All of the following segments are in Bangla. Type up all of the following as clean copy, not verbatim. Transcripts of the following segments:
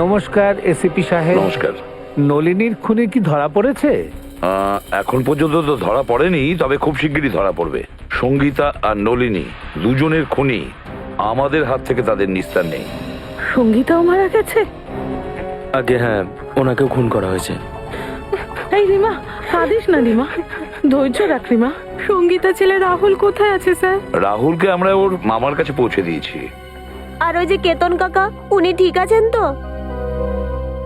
নমস্কার এসিপি সাহেব। নমস্কার। নলিনীর খুনি কি ধরা পড়েছে? এখন পর্যন্ত তো ধরা পড়েনি, তবে খুব শিগগিরই ধরা পড়বে। সঙ্গীতা আর নলিনী দুজনের খুনি, আমাদের হাত থেকে তাদের নিস্তার নেই। সঙ্গীতাও মারা গেছে? আগে হ্যাঁ, ওনাকেও খুন করা হয়েছে। এই রিমা, কাঁদিস না রিমা, ধৈর্য রাখ রিমা। সঙ্গীতা ছেলে রাহুল কোথায় আছে স্যার? রাহুলকে আমরা ওর মামার কাছে পৌঁছে দিয়েছি। আর ওই যে কেতন কাকা, উনি ঠিক আছেন তো?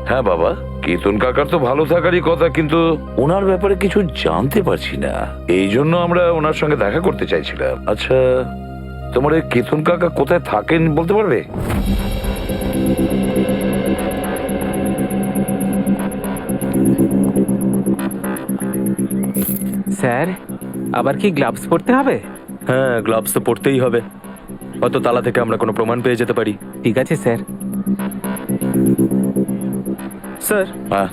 হ্যাঁ বাবা, কেতন কাকার তো ভালো থাকারই কথা, কিন্তু ওনার ব্যাপারে কিছু জানতে পারছি না, এই জন্য আমরা ওনার সঙ্গে দেখা করতে চাইছিলাম। আচ্ছা, তোমার এই কেতন কাকা কোথায় থাকেন বলতে পারবে? স্যার, আবার কি গ্লাভস পরতে হবে? হ্যাঁ, গ্লাভস তো পড়তেই হবে, অত তালা থেকে আমরা কোনো প্রমাণ পেয়ে যেতে পারি। ঠিক আছে স্যার। স্যার, হ্যাঁ,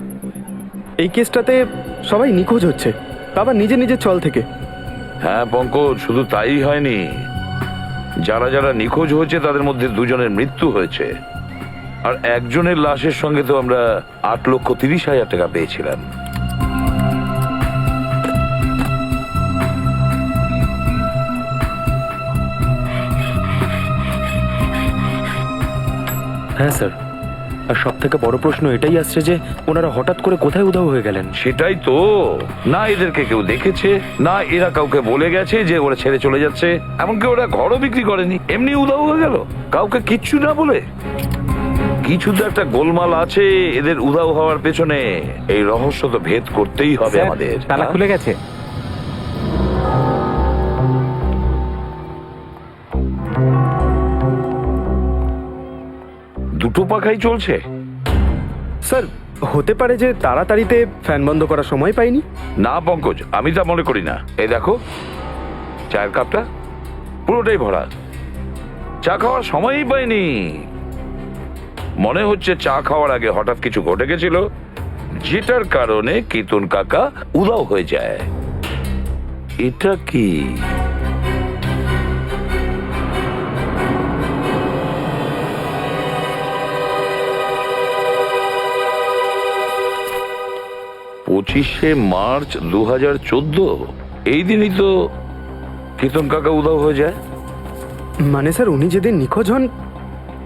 এই কেসটাতে সবাই নিখোঁজ হচ্ছে, আবার নিজে নিজের চল থেকে। হ্যাঁ পঙ্কজ, শুধু তাই হয়নি, যারা যারা নিখোঁজ হয়েছে তাদের মধ্যে দুজনের মৃত্যু হয়েছে, আর একজনের লাশের সঙ্গে তো আমরা 8,30,000 টাকা পেয়েছিলাম। হ্যাঁ স্যার, আর সব থেকে বড় প্রশ্ন এটাই আসছে যে ওনারা হঠাৎ করে কোথায় উধাও হয়ে গেলেন। সেটাই তো, না এদেরকে কেউ দেখেছে, না এরা কাউকে বলে গেছে যে ওরা ছেড়ে চলে যাচ্ছে, এমনকি ওরা ঘরও বিক্রি করেনি, এমনি উধাও হয়ে গেল কাউকে কিচ্ছু না বলে। কিছু তো একটা গোলমাল আছে এদের উধাও হওয়ার পেছনে, এই রহস্য তো ভেদ করতেই হবে স্যার, আমাদের। তালা খুলে গেছে। দুটো পাখাই চলছে। স্যার, হতে পারে যে তাড়াতাড়িতে ফ্যান বন্ধ করার সময় পাইনি। না পঙ্কজ, আমি তা মনে করি না। এই দেখো, চায়ের কাপটা পুরোটাই ভরা, চা খাওয়ার সময়ই পাইনি। মনে হচ্ছে চা খাওয়ার আগে হঠাৎ কিছু ঘটে গেছিল, যেটার কারণে কেতন কাকা উধাও হয়ে যায়। এটা কি? পঁচিশে মার্চ 2014, এই দিনই তো কেতন কাকা উধাও হয়ে যায়। মানে স্যার, উনি যেদিন নিখোঁজ হন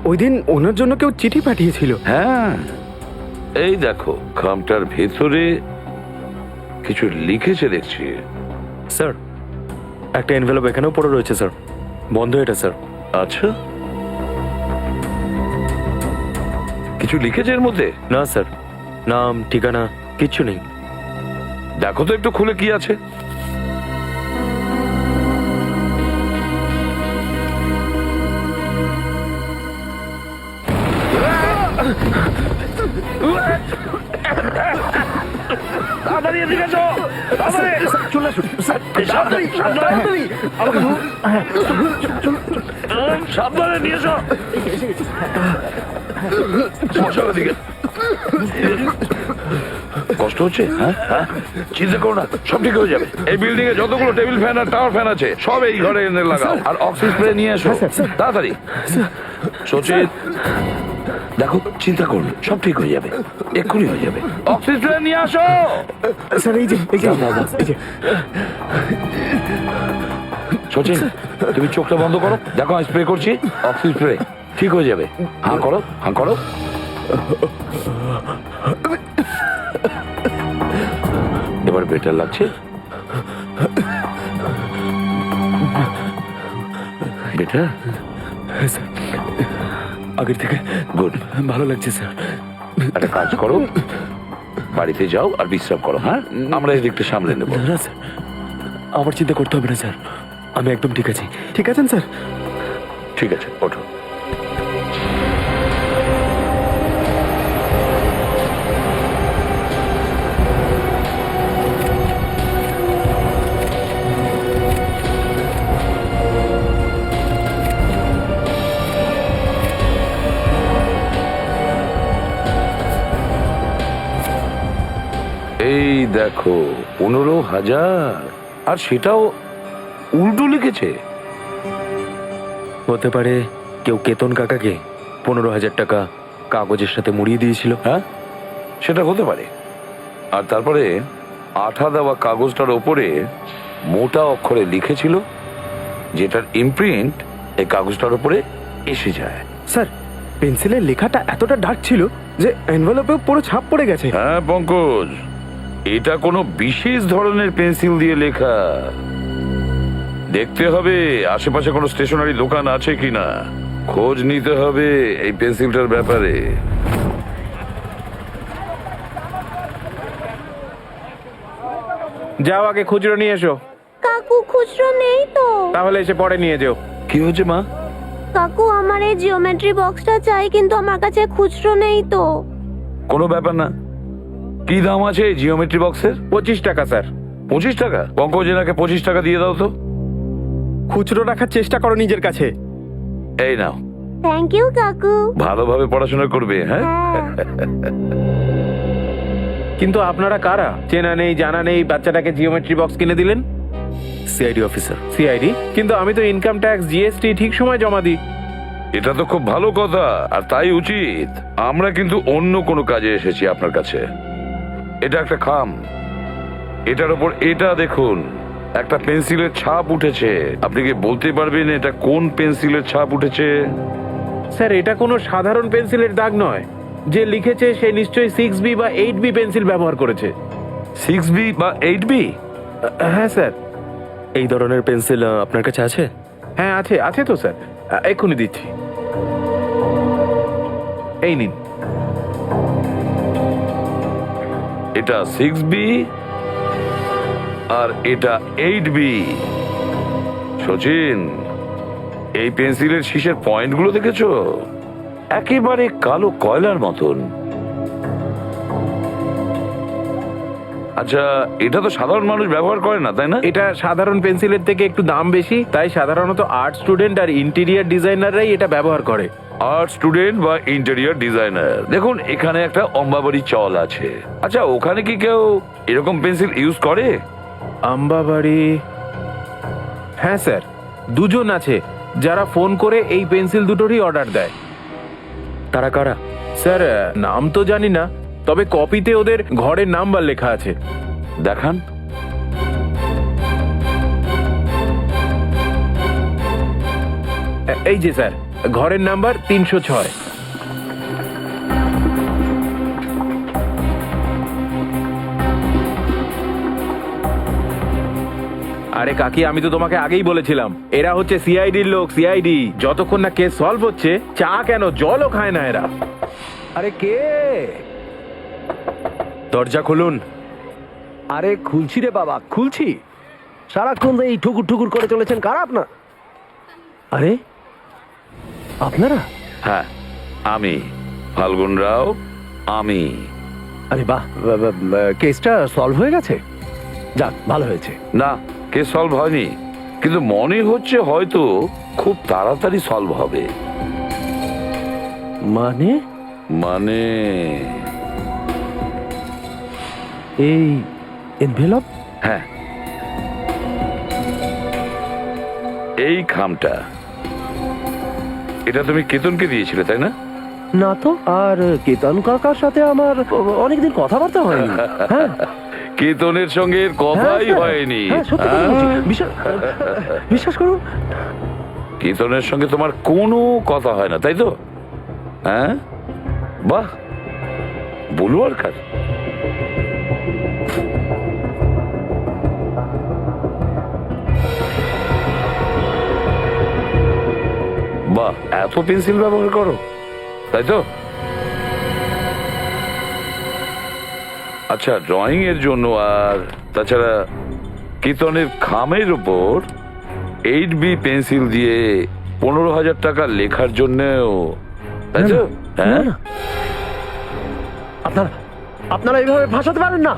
ওই দিন ওনার জন্য কেউ চিঠি পাঠিয়েছিল। হ্যাঁ, এই দেখো, খামটার ভেতরে কিছু লিখেছে দেখছি। স্যার, একটা এনভেলপ এখানেও পড়ে রয়েছে স্যার, বন্ধ এটা স্যার। আচ্ছা, কিছু লিখেছে এর মধ্যে? না স্যার, নাম ঠিকানা কিচ্ছু নেই। দেখো তো একটু খুলে কি আছে। তাড়াতাড়ি এদিকে এসো, তাড়াতাড়ি। চলে আসুন। সাবধানে, সাবধানে। সাবধানে নিয়ে এসো। বসো ওদিকে। কষ্ট হচ্ছে? হ্যাঁ হ্যাঁ, চিন্তা করো না, সব ঠিক হয়ে যাবে। এই বিল্ডিং এ যতগুলো table fan R tower fan আছে সব এই ঘরে এনে লাগাও, আর অক্সিজেন স্প্রে নিয়ে এসো তাড়াতাড়ি। সচিন, দেখো, চিন্তা করো না, সব ঠিক হয়ে যাবে, এক্ষুনি হয়ে যাবে। অক্সিজেন স্প্রে নিয়ে আসো। স্যার, এই যে এই যে। সচিন, তুমি চোখটা বন্ধ করো, দেখো আমি স্প্রে করছি, অক্সিজেন স্প্রে, ঠিক হয়ে যাবে। হাঁ করো, হাঁ করো। এবার বেটার লাগছে? বেটার? স্যার, আগের থেকে গুড, ভালো লাগছে স্যার। একটা কাজ করো, বাড়িতে যাও আর বিশ্রাম করো। হ্যাঁ, আমরা এই দিকটা সামলে নেবো। না স্যার, আমার চিন্তা করতে হবে না স্যার, আমি একদম ঠিক আছি। ঠিক আছেন স্যার? ঠিক আছে, ওঠো। এই দেখো, 15,000, আর সেটাও উল্টো লিখেছে। হতে পারে কেউ কেতন কাকাকে 15,000 টাকা কাগজের সাথে মুড়িয়ে দিয়েছিল। হ্যাঁ, সেটা হতে পারে। আর তারপরে আঠা দেওয়া কাগজটার ওপরে মোটা অক্ষরে লিখেছিল, যেটার ইমপ্রিন্ট এই কাগজটার উপরে এসে যায়। স্যার, পেন্সিলের লেখাটা এতটা ডার্ক ছিল যে এনভেলপে পুরো ছাপ পড়ে গেছে। হ্যাঁ পঙ্কজ, এটা কোনো বিশেষ ধরনের পেন্সিল দিয়ে লেখা। দেখতে হবে আশেপাশে কোনো স্টেশনারি দোকান আছে কিনা, খোঁজ নিতে হবে এই পেন্সিলটার ব্যাপারে। যাও আগে খুচরো নিয়ে এসো, কাকু খুচরো নেই তো। তাহলে এসে পরে নিয়ে যেও। কি হয়েছে মা? কাকু আমার এই জিওমেট্রি বক্সটা চাই, কিন্তু আমার কাছে খুচরো নেই তো। কোনো ব্যাপার না। কি দাম আছে এই জিওমেট্রি বক্সের? 25 টাকা স্যার। 25 টাকা? পঙ্কজ, এনাকে 25 টাকা দিয়ে দাও তো। খুচরো রাখার চেষ্টা করো নিজের কাছে। এই নাও, থ্যাংক ইউ কাকু। ভালোভাবে পড়াশোনা করবে। হ্যাঁ, কিন্তু আপনারা কারা? চেনা নেই জানা নেই, বাচ্চাটাকে জিওমেট্রি বক্স কিনে দিলেন। CID officer. সিআইডি? কিন্তু আমি তো ইনকাম ট্যাক্স, জিএসটি ঠিক সময় জমা দিই। এটা তো খুব ভালো কথা, আর তাই উচিত। আমরা কিন্তু অন্য কোনো কাজে এসেছি আপনার কাছে। এটা একটা খাম, এটার উপর এটা দেখুন, একটা পেন্সিলের ছাপ উঠেছে। আপনি কি বলতে পারবেন এটা কোন পেন্সিলের ছাপ উঠেছে? স্যার, এটা কোনো সাধারণ পেন্সিলের দাগ নয়। যে লিখেছে সে নিশ্চয়ই 6B বা 8B পেন্সিল ব্যবহার করেছে। 6B বা 8B? হ্যাঁ স্যার। এই ধরনের পেন্সিল আপনার কাছে আছে? হ্যাঁ আছে, আছে তো স্যার, এক্ষুনি দিচ্ছি। এই নিন। এটা 6B আর এটা 8B। সচিন, এই পেন্সিলের শীষের পয়েন্টগুলো দেখেছো? একেবারে কালো কয়লার মতন। আচ্ছা, এটা তো সাধারণ মানুষ ব্যবহার করে না, তাই না? এটা সাধারণ পেন্সিলের থেকে একটু দাম বেশি, তাই সাধারণত আর্ট স্টুডেন্ট আর ইন্টেরিয়ার ডিজাইনাররাই এটা ব্যবহার করে। আর্ট স্টুডেন্ট বা ইন্টেরিয়র ডিজাইনার। দেখুন, এখানে একটা অম্বাবাড়ি চল আছে। আচ্ছা, ওখানে কি কেউ এরকম পেন্সিল ইউজ করে? আম্বাবাড়ি? হ্যাঁ স্যার, দুজন আছে যারা ফোন করে এই পেন্সিল দুটোরই অর্ডার দেয়। তারা কারা? স্যার, নাম তো জানি না, তবে কপিতে ওদের ঘরের নাম্বার লেখা আছে। দেখান। এই যে স্যার, ঘরের নাম্বার 306। আরে কাকি, আমি তো তোমাকে আগেই বলেছিলাম, এরা হচ্ছে সিআইডির লোক। সিআইডি যতক্ষণ না কেস সলভ হচ্ছে, চা কেন জলও খায় না এরা। আরে কে? দরজা খুলুন। আরে খুলছি রে বাবা, খুলছি। সারাক্ষণ এই ঠুকুর ঠুকুর করে চলেছেন, কারা আপনার? আরে আপনারা? হ্যাঁ, আমি ফাল্গুন রাও। আমি। আরে বাহ, কেসটা সলভ হয়ে গেছে? যাক, ভালো হয়েছে। না, কেস সলভ হয়নি, কিন্তু মনে হচ্ছে হয়তো খুব তাড়াতাড়ি সলভ হবে। মানে মানে এই এনভেলপ? হ্যাঁ, এই খামটা, এটা তুমি কেতনকে দিয়েছিলে, তাই না? না তো। আর কেতন কাকার সাথে আমার অনেকদিন কথাবার্তা হয়নি। হ্যাঁ, কেতনের সঙ্গে এর কথাই হ্যাঁ, হয়নি। হ্যাঁ, সত্যি কথা বলছি। বিশ্বাস করুন। কেতনের সঙ্গে তোমার কোনো কথা হয় না, তাই তো? হ্যাঁ, বাহ, বলু আর কার। বাহ, এত পেন্সিল ব্যবহার করো, তাই তো? আচ্ছা, ড্রয়িং এর জন্য আর তাছাড়া কেতনের খামের উপর 8B পেন্সিল দিয়ে 15,000 টাকা লেখার জন্যও, তাই তো? হ্যাঁ, আপনারা এইভাবে ভাসাতে পারেন না।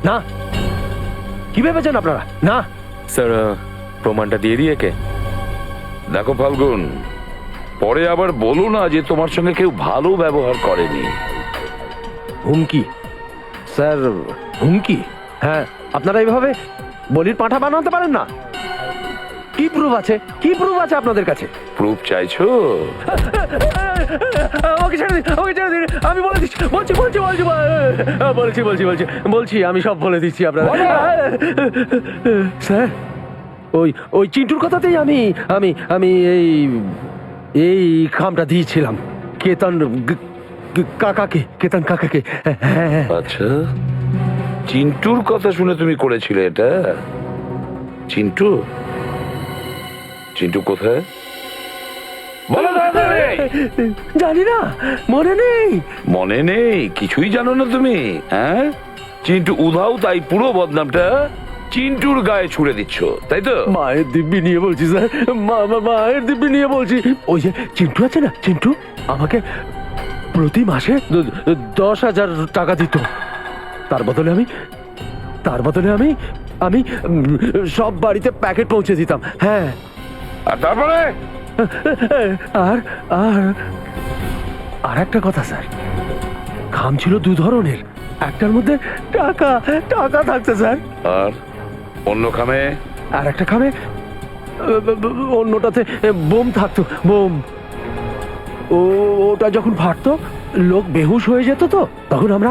না, কি ভেবেছেন আপনারা? না স্যার, প্রমাণটা দিয়ে দিয়ে কে? দেখো ফাল্গুন, পরে আবার বলো না যে তোমার সঙ্গে কেউ ভালো ব্যবহার করেনি। হুমকি? স্যার, হুমকি? হ্যাঁ, আপনারা এইভাবে বলির পাঁঠা বানাতে পারেন না। কি প্রুফ আছে? কি প্রুফ আছে আপনাদের কাছে? প্রুফ চাইছো? ওকে ছেড়ে দিন, ওকে ছেড়ে দিন। আমি বলে দিচ্ছি, বলছি আমি সব বলে দিচ্ছি আপনাদের। স্যার, ওই চিন্টুর কথাতেই আমি এই খামটা দিয়েছিলাম কেতন কাকাকে। হ্যাঁ। আচ্ছা, চিন্টুর কথা শুনে তুমি করেছিলে এটা? চিন্টু কোথায়? বলো তাড়াতাড়ি। জানি না, মনে নেই? কিছুই জানো না তুমি? হ্যাঁ, চিন্টু উধাও, তাই পুরো বদনামটা চিন্টুর গায়ে ছুড়ে দিচ্ছ, তাই তো? মায়ের দিব্যি নিয়ে বলছি স্যার, মায়ের দিব্যি নিয়ে বলছি। ওই যে চিন্টু আছে না, চিন্টু আমাকে প্রতি মাসে 10,000 টাকা দিত। তার বদলে আমি সব বাড়িতে প্যাকেট পৌঁছে দিতাম। হ্যাঁ, আর তারপরে? আর একটা কথা স্যার, খাম ছিল 2 ধরনের। একটার মধ্যে টাকা থাকতো স্যার, আর অন্য খামে? আর একটা খামে অন্যটাতে বোম থাকতো, বোম। ওটা যখন ফাটতো লোক বেহুশ হয়ে যেত, তো তখন আমরা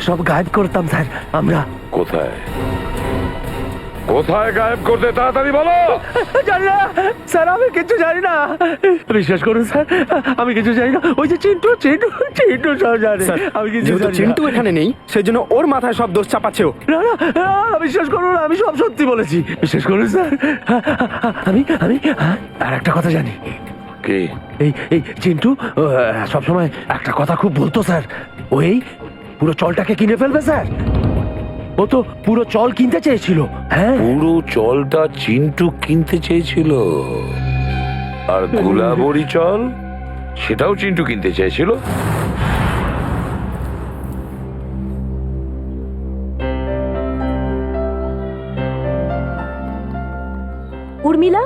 সব গায়েব করতাম স্যার। আমরা কোথায় গায়েব করতে? তাড়াতাড়ি বলো। জানি না স্যার, আমি কিছু জানি না। বিশ্বাস করুন স্যার, আমি কিছু জানি না। ওই যে চিন্টু সব জানে। স্যার, আমি কিছু যেহেতু জানি না। চিন্টু এখানে নেই, সেই জন্য ওর মাথায় সব দোষ চাপাচ্ছে ও। না, বিশ্বাস করুন, আমি সব সত্যি বলেছি। বিশ্বাস করুন স্যার, আমি আর একটা কথা জানি। কি? এই চিন্টু সবসময় একটা কথা খুব বলতো স্যার, ওই পুরো চলটাকে কিনে ফেলবে স্যার। ও তো পুরো চল কিনতে চেয়েছিল। হ্যাঁ, পুরো চলটা চিন্টু কিনতে চেয়েছিল, আর গোলাবরি চল সেটাও চিন্টু কিনতে চেয়েছিল। উর্মিলা,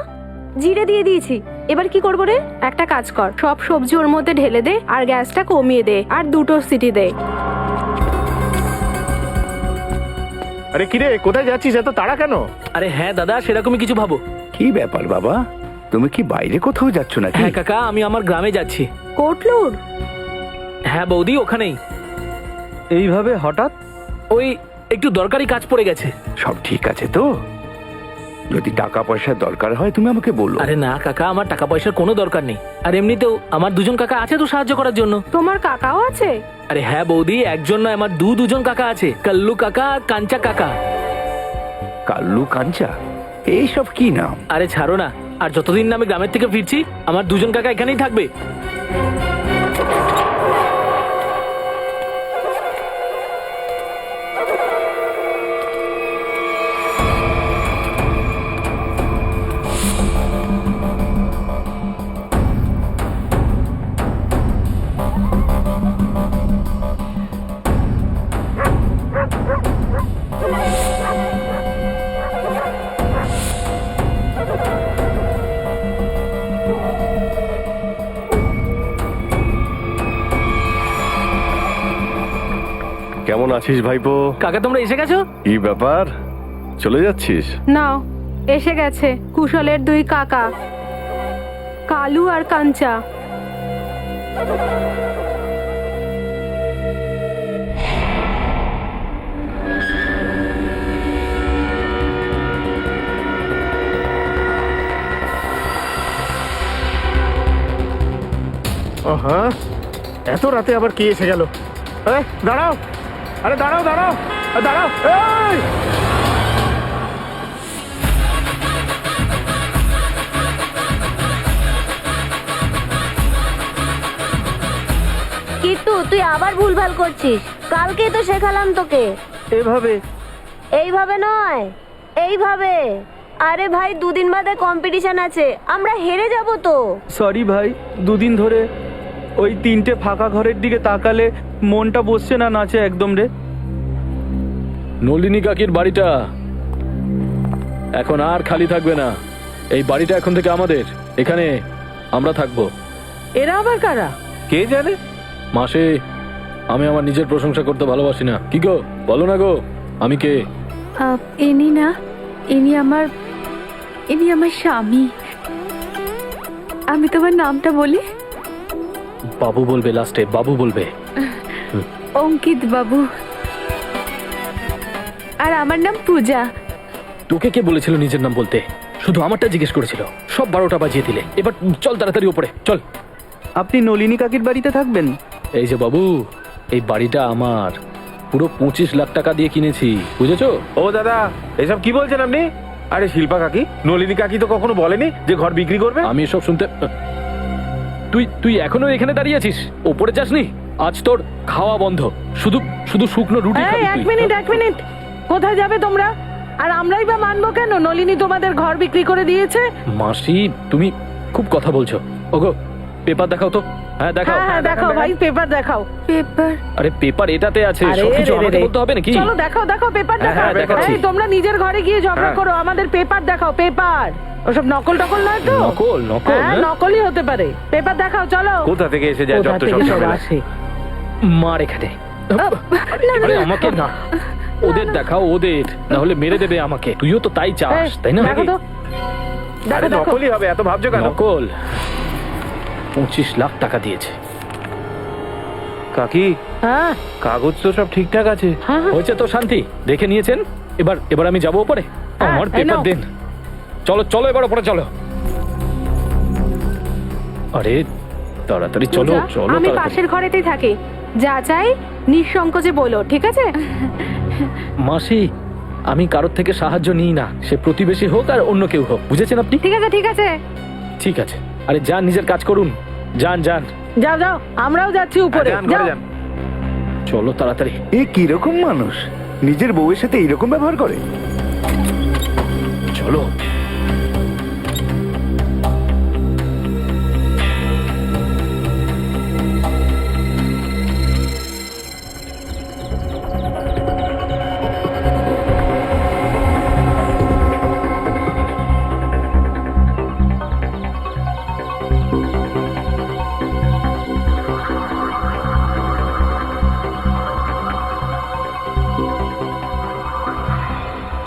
জিরে দিয়ে দিয়েছি, এবার কি করবো রে? একটা কাজ কর, সব সবজি ওর মধ্যে ঢেলে দে আর গ্যাসটা কমিয়ে দে আর 2টো সিটি দে। আরে কিরে, কোথায় যাচ্ছিস? এত তাড়া কেন? আরে হ্যাঁ দাদা, সেরকমই কিছু ভাবো। কি ব্যাপার বাবা, তুমি কি বাইরে কোথাও যাচ্ছ নাকি? হ্যাঁ কাকা, আমি আমার গ্রামে যাচ্ছি। কোটলুর? হ্যাঁ বৌদি, ওখানেই। এইভাবে হঠাৎ? ওই একটু দরকারি কাজ পড়ে গেছে। সব ঠিক আছে তো? যদি টাকা পয়সার দরকার হয় তুমি আমাকে বলো। আরে না কাকা, আমার টাকা পয়সার কোনো দরকার নেই। আর এমনিতেও আমার 2জন কাকা আছে তো সাহায্য করার জন্য। তোমার কাকাও আছে? আরে হ্যাঁ বৌদি, একজন নয়, আমার দুজন কাকা আছে, কাল্লু কাকা আর কাঞ্চা কাকা। কাল্লু কাঞ্চা, এইসব কি নাম? আরে ছাড়ো না, আর যতদিন না আমি গ্রামের থেকে ফিরছি আমার 2জন কাকা এখানেই থাকবে। কেমন আছিস ভাইপো? কাকা তোমরা এসে গেছো? কি ব্যাপার, চলে যাচ্ছিস? নাও, এসে গেছে কুশলের 2 কাকা, কালু আর কাঞ্চা। হ্যাঁ, এত রাতে আবার কি এসে গেল? দাঁড়াও, আরে দাঁড়াও। এই! কিন্তু তুই আবার ভুলভাল করছিস। কালকেই তো শেখালাম তোকে। এইভাবে নয়, এইভাবে। আরে ভাই, 2 দিন বাদে কম্পিটিশন আছে, আমরা হেরে যাব তো। সরি ভাই, 2 দিন ধরে ওই 3টে ফাঁকা ঘরের দিকে তাকালে মনটা বসছে না নাচে একদম রে। নলিনী কাকির বাড়িটা এখন আর খালি থাকবে না। এই বাড়িটা এখন থেকে আমাদের, এখানে আমরা থাকবো। এরা আবার কারা? কে জানে? মাসে, আমি আমার নিজের প্রশংসা করতে ভালোবাসি না। কি গো, বলো না গো, আমি কে? ইনি না, ইনি আমার ইনি আমার স্বামী। আমি তোমার নামটা বলি? বাবু বলবে লাস্টে, বাবু বলবে। অঙ্কিত বাবু। আর আমার নাম পূজা। তোকে কে বলেছিল নিজের নাম বলতে? শুধু আমারটা জিজ্ঞেস করেছিল। সব 12টা বাজিয়ে দিলে। এবার চল তাড়াতাড়ি উপরে চল। আপনি নলিনী কাকির বাড়িতে থাকবেন? এই যে বাবু, এই বাড়িটা আমার। পুরো 25 লাখ টাকা দিয়ে কিনেছি, বুঝেছো? ও দাদা, এসব কি বলছেন আপনি? আরে শিল্পা কাকি, নলিনী কাকি তো কখনো বলেনি যে ঘর বিক্রি করবে। আমি এসব শুনতে। তুই এখনো এখানে দাঁড়িয়ে আছিস? ওপরে যাসনি? আজ তোর খাওয়া বন্ধ। শুধু শুধু শুকনো রুটি খাবি এক তুই। মিনিট, কোথায় যাবে তোমরা? আর আমরাই বা মানবো কেন? নলিনী তোমাদের ঘর বিক্রি করে দিয়েছে। মাসি, তুমি খুব কথা বলছো। ওগো, পেপার দেখাও তো। হ্যাঁ দেখাও। হ্যাঁ দেখাও ভাই, পেপার দেখাও। পেপার? আরে পেপার এটাতে আছে, আরে সবকিছু রে রে আমাকে রে। বলতে হবে নাকি? চলো দেখাও পেপার হ্যাঁ, দেখাও। দেখাচ্ছি। এই তোমরা নিজের ঘরে গিয়ে ঝগড়া হ্যাঁ। করো, আমাদের পেপার দেখাও। পেপার ওসব নকল নয় তো? নকল? হ্যাঁ, হ্যাঁ? নকলই হতে পারে। পেপার দেখাও, চলো। কোথা থেকে এসে যায় কোথা যত থেকে সব সব ঝামেলা। আসে? মার এখানে। আরে আমাকে না, ওদের দেখাও, ওদের না হলে মেরে দেবে আমাকে। তুইও তো তাই চাস, তাই না? দেখো তো, আরে দেখো নকলই হবে, এত ভাবছো কেন? নকল। 25 লাখ টাকা দিয়েছে। কাকি, হ্যাঁ কাগজ তো সব ঠিকঠাক আছে। হ্যাঁ হ্যাঁ। হয়েছে তো শান্তি? দেখে নিয়েছেন? এবার আমি যাবো উপরে। হ্যাঁ, আমার এই পেপার নাও। দেন। চলো চলো, এবার উপরে চলো। আরে তাড়াতাড়ি চলো পূজা, চলো আমি তাড়াতাড়ি। পাশের ঘরেতেই থাকি। যা চাই নিঃসংকোচে বলো, ঠিক আছে? মাসি, আমি কারোর থেকে সাহায্য নিই না, সে প্রতিবেশী হোক আর অন্য কেউ হোক, বুঝেছেন আপনি? ঠিক আছে ঠিক আছে, ঠিক আছে। আরে যান, নিজের কাজ করুন। যান যান, যাও যাও, আমরাও যাচ্ছি উপরে। যান, ঘরে যাও। যান। চলো তাড়াতাড়ি। এ কিরকম মানুষ নিজের বউয়ের সাথে এরকম ব্যবহার করে? চলো।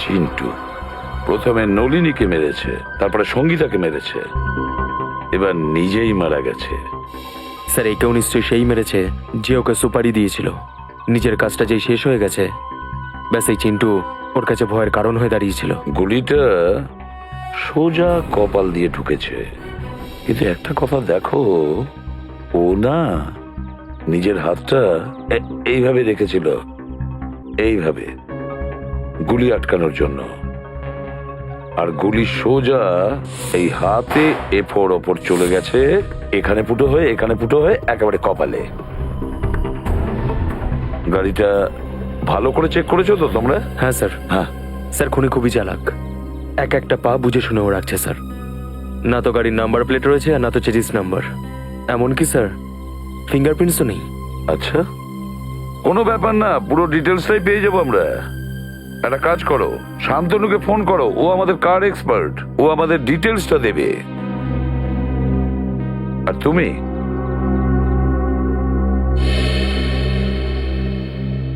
চিন্টু প্রথমে নলিনীকে মেরেছে, তারপরে সঙ্গীতাকে মেরেছে, এবার নিজেই মারা গেছে। স্যার, এইটাও নিশ্চয়ই সেই মেরেছে যে ওকে সুপারি দিয়েছিল। নিজের কাজটা যেই শেষ হয়ে গেছে, ব্যাস এই চিন্টু ওর কাছে ভয়ের কারণ হয়ে দাঁড়িয়েছিল। গুলিটা সোজা কপাল দিয়ে ঢুকেছে, কিন্তু একটা কথা দেখো, ও না নিজের হাতটা এইভাবে রেখেছিল, এইভাবে গুলি আটকানোর জন্য, আর গুলি সোজা এই হাতে এফোর ওপর চলে গেছে, এখানে ফুটো হয়ে এখানে ফুটো হয়ে একেবারে কপালে। গাড়িটা ভালো করে চেক করেছো তো তোমরা? হ্যাঁ স্যার। হ্যাঁ, স্যার, খুনি খুবই চালাক। এক একটা পা বুঝে শুনেও রাখছে স্যার। না তো গাড়ির নাম্বার প্লেট রয়েছে, আর না তো চেজিস নাম্বার। এমনকি স্যার ফিঙ্গারপ্রিন্টসও নেই। আচ্ছা, কোনো ব্যাপার না, পুরো ডিটেলসটাই পেয়ে যাবো আমরা। একটা কাজ করো, শান্তনুকে ফোন করো, ও আমাদের কার এক্সপার্ট, ও আমাদের ডিটেলসটা দেবে। আর তুমি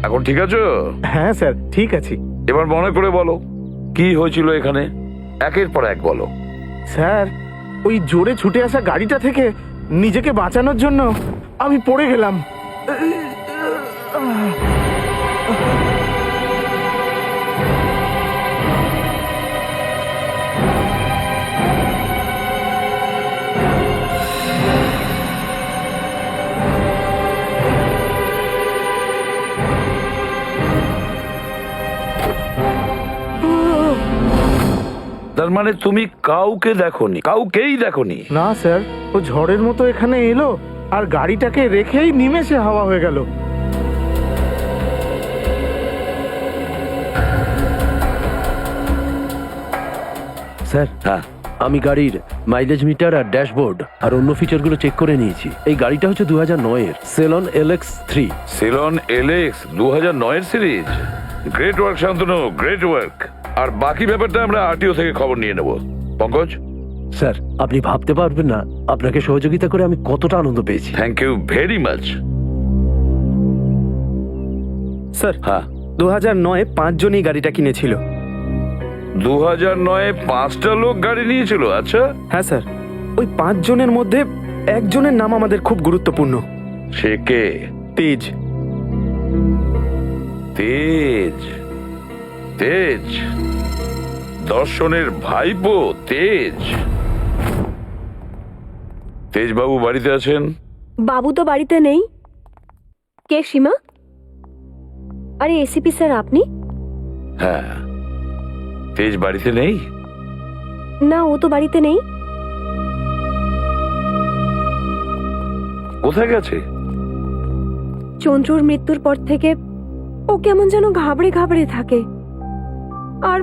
এখন ঠিক আছো? হ্যাঁ স্যার, ঠিক আছে। এবার মনে করে বলো কি হয়েছিল এখানে, একের পর এক বলো। স্যার, ওই জোরে ছুটে আসা গাড়িটা থেকে নিজেকে বাঁচানোর জন্য আমি পড়ে গেলাম। তার মানে তুমি কাউকে দেখোনি, কাউকেই দেখোনি? না স্যার, ও ঝড়ের মতো এখানে এলো আর গাড়িটাকে রেখেই নিমেষে হাওয়া হয়ে গেল। স্যার, হ্যাঁ, আমি গাড়ির মাইলেজ মিটার আর ড্যাশবোর্ড আর অন্য ফিচারগুলো চেক করে নিয়েছি। এই গাড়িটা হচ্ছে 2009-এর সেলন LX3। সিলন এলএক্স 2009-এর series. Great work Shantanu, great work. আর বাকি ব্যাপারটা আমরা আরটিও থেকে খবর নিয়ে নেব। পঙ্কজ, স্যার, আপনি ভাবতে পারবেন না আপনাকে সহযোগিতা করে আমি কতটা আনন্দ পেয়েছি। Thank you very much. Sir, হ্যাঁ, 2009-এ 5 জনই গাড়িটা কিনেছিল। 2009-এ 5টা লোক গাড়ি নিয়েছিল। আচ্ছা, হ্যাঁ স্যার, ওই 5 জনের মধ্যে একজনের নাম আমাদের খুব গুরুত্বপূর্ণ। সে কে? তেজ। তেজ? তেজ দর্শনের ভাইপো তেজ? তেজ বাবু বাড়িতে আছেন? বাবু তো বাড়িতে নেই। কে সীমা? আরে এসিপি স্যার আপনি? হ্যাঁ, তেজ বাড়িতে নেই? না, ও তো বাড়িতে নেই। কোথায় গেছে? চন্দ্রুর মৃত্যুর পর থেকে ও কেমন যেন ঘাবড়ে ঘাবড়ে থাকে। আর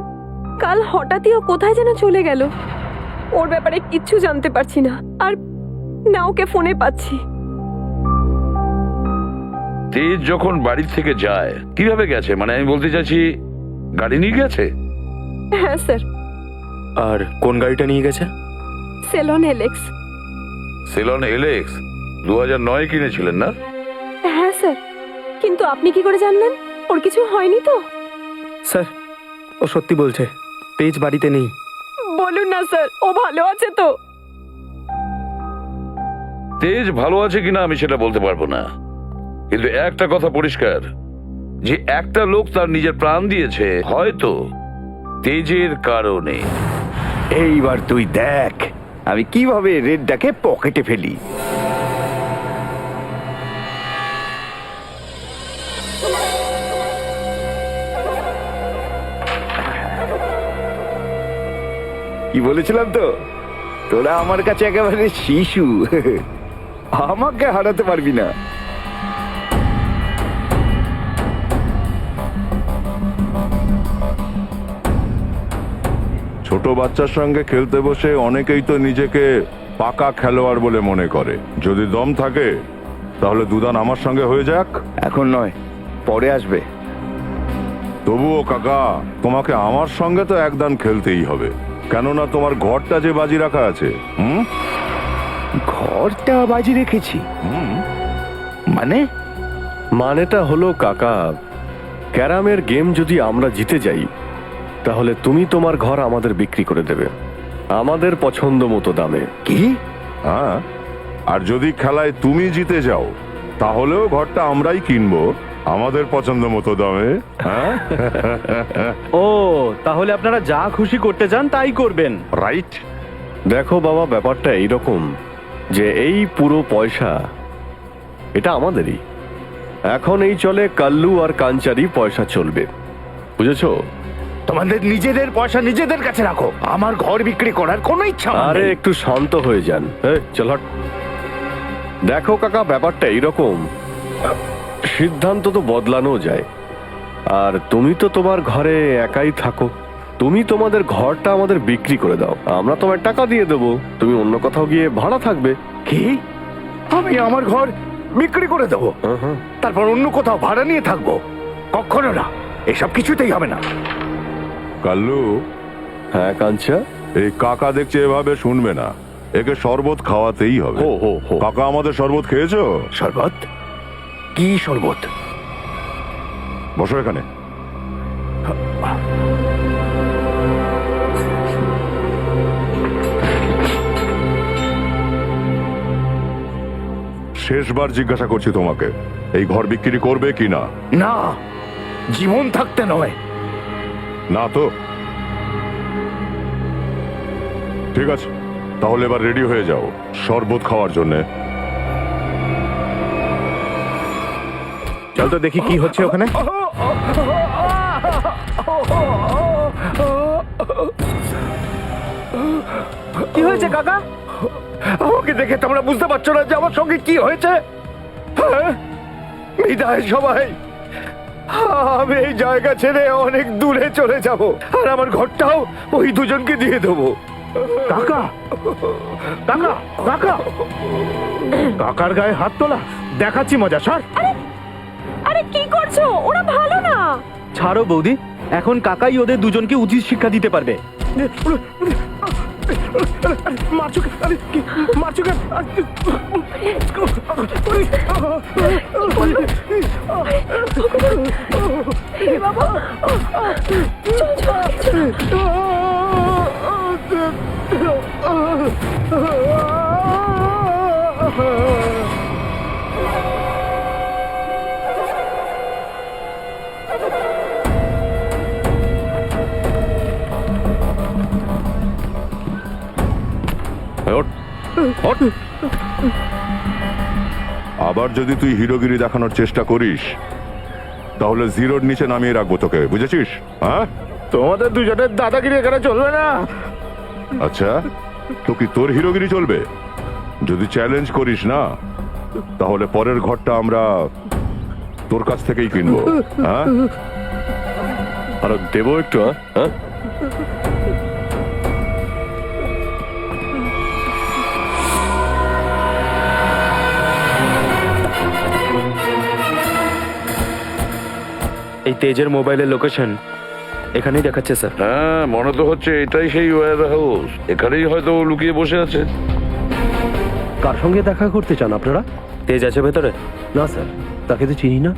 কাল হঠাৎই ও কোথায় যেন চলে গেল। ওর ব্যাপারে কিচ্ছু জানতে পারছি না, আর না ওকে ফোনে পাচ্ছি। তেজ যখন বাড়ি থেকে যায় কিভাবে গেছে? মানে আমি বলতে চাইছি, গাড়ি নিয়ে গেছে? হ্যাঁ স্যার, আর কোন গাড়িটা নিয়ে গেছে? সেলন এলেক্স। সেলন এলেক্স 2009-এ কিনেছিলেন না? হ্যাঁ স্যার, কিন্তু আপনি কি করে জানলেন? ওর কিছু হয়নি তো? স্যার, ও সত্যি বলছে, তেজ বাড়িতে নেই। বলুন না স্যার, ও ভালো আছে তো? তেজ ভালো আছে কিনা আমি সেটা বলতে পারবো না, কিন্তু একটা কথা পরিষ্কার, যে একটা লোক তার নিজের প্রাণ দিয়েছে হয়তো তেজের কারণে। এইবার তুই দেখ আমি কিভাবে রেডটাকে পকেটে ফেলি। কি বলেছিলাম তো, তোরা আমার কাছে একেবারে শিশু, আমাকে হারাতে পারবি না। ছোট বাচ্চার সঙ্গে খেলতে বসে অনেকেই তো নিজেকে পাকা খেলোয়াড় বলে মনে করে। যদি দম থাকে তাহলে দুদান আমার সঙ্গে হয়ে যাক। এখন নয়, পরে আসবে। তবুও কাকা, তোমাকে আমার সঙ্গে তো একদান খেলতেই হবে, কেননা তোমার ঘরটা যে বাজি রাখা আছে। ঘরটা বাজি রেখেছি মানে? মানেটা হলো কাকা, ক্যারামের গেম যদি আমরা জিতে যাই তাহলে তুমি তোমার ঘর আমাদের বিক্রি করে দেবে আমাদের পছন্দ মতো দামে। কি? হ্যাঁ, আর যদি খেলায় তুমি জিতে যাও তাহলেও ঘরটা আমরাই কিনবো আমাদের পছন্দ মতো দামে। হ্যাঁ, ও, তাহলে আপনারা যা খুশি করতে চান তাই করবেন। রাইট। দেখো বাবা, ব্যাপারটা এইরকম যে এই পুরো পয়সা এটা আমাদেরই। এখন এই চলে কাল্লু আর কাঞ্চারি পয়সা চলবে, বুঝেছো? তোমাদের নিজেদের পয়সা নিজেদের কাছে রাখো, আমার ঘর বিক্রি করার কোনো ইচ্ছা আমার আরে নেই। একটু শান্ত হয়ে যান। চল হট। দেখো কাকা, ব্যাপারটা এইরকম, সিদ্ধান্ত তো বদলানো যায়। আর তুমি তো তোমার ঘরে একাই থাকো, তুমি তোমাদের ঘরটা আমাদের বিক্রি করে দাও, আমরা তোমার টাকা দিয়ে দেবো, তুমি অন্য কোথাও গিয়ে ভাড়া থাকবে। কি? আমি আমার ঘর বিক্রি করে দেবো, তারপর অন্য কোথাও ভাড়া নিয়ে থাকবো? কখনো না, এসব কিছুতেই হবে না। কাল্লু। হ্যাঁ কাঞ্চা? এই কাকা দেখছে এভাবে শুনবে না, একে শরবত খাওয়াতেই হবে। কাকা, আমাদের শরবত খেয়েছো? শরবত? কি শরবত? বসো এখানে। শেষবার জিজ্ঞাসা করছি তোমাকে, এই ঘর বিক্রি করবে কি না? না, জীবন থাকতে নয়। না তো? ঠিক আছে, তাহলে এবার রেডি হয়ে যাও শরবত খাওয়ার জন্যে। চল তো দেখি কি হচ্ছে ওখানে। কি হয়েছে কাকা? আমাকে দেখে তোমরা বুঝতে পারছো না যে আমার সঙ্গে কি হয়েছে? হ্যাঁ? বিদায় সবাই, আমি এই জায়গা ছেড়ে অনেক দূরে চলে যাব, আর আমার ঘরটাও ওই দুজনকে দিয়ে দেবো। কাকা, কাকা, কাকা, কাকার গায়ে হাত তোলা, দেখাচ্ছি মজা। সর। আরে কি করছো? ওরা ভালো না। ছাড়ো বৌদি, এখন কাকাই ওদের দুজনকে উচিত শিক্ষা দিতে পারবে। মারছো কেন? আরে কি মারছো কেন? বাবা, চল, চল। আবার যদি তুই হিরোগিরি দেখানোর চেষ্টা করিস তাহলে জিরোর নিচে নামিয়ে রাখবো তোকে, বুঝেছিস? হ্যাঁ, তোমাদের দুজনের দাদাগিরি এখানে চলবে না। আচ্ছা, তো কি তোর হিরোগিরি চলবে? যদি চ্যালেঞ্জ করিস না তাহলে পরের ঘরটা আমরা তোর কাছ থেকেই কিনবো। হ্যাঁ, আর দেবো একটু, হ্যাঁ? এই তেজের মোবাইলের লোকেশন এখানেই দেখাচ্ছে স্যার। হ্যাঁ, মনে তো হচ্ছে এটাই সেই ওয়্যার হাউস। এখানেই হয়তো ও লুকিয়ে বসে আছে। কার সঙ্গে দেখা করতে চান আপনারা? তেজ আছে ভেতরে? না স্যার, তাকে তো চিনি না।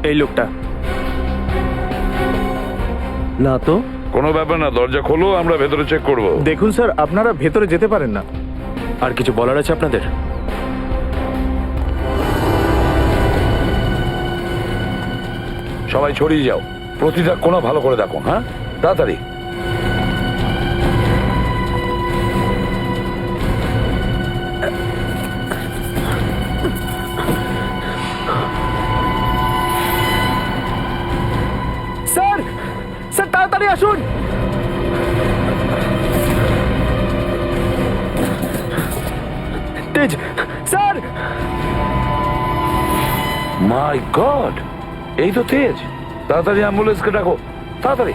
এই লোকটা না তো। কোনো ব্যাপার না, দরজা খোলো, আমরা ভেতরে চেক করব। দেখুন স্যার, আপনারা ভেতরে যেতে পারেন না। আর কিছু বলার আছে আপনাদের? সবাই ছড়িয়ে যাও, প্রতিটা কোণা ভালো করে দেখো। হ্যাঁ, তাড়াতাড়ি। স্যার, স্যার তাড়াতাড়ি আসুন। তেজ স্যার। মাই গড, এই তো তেজ। তাড়াতাড়ি অ্যাম্বুলেন্সকে ডাকো, তাড়াতাড়ি।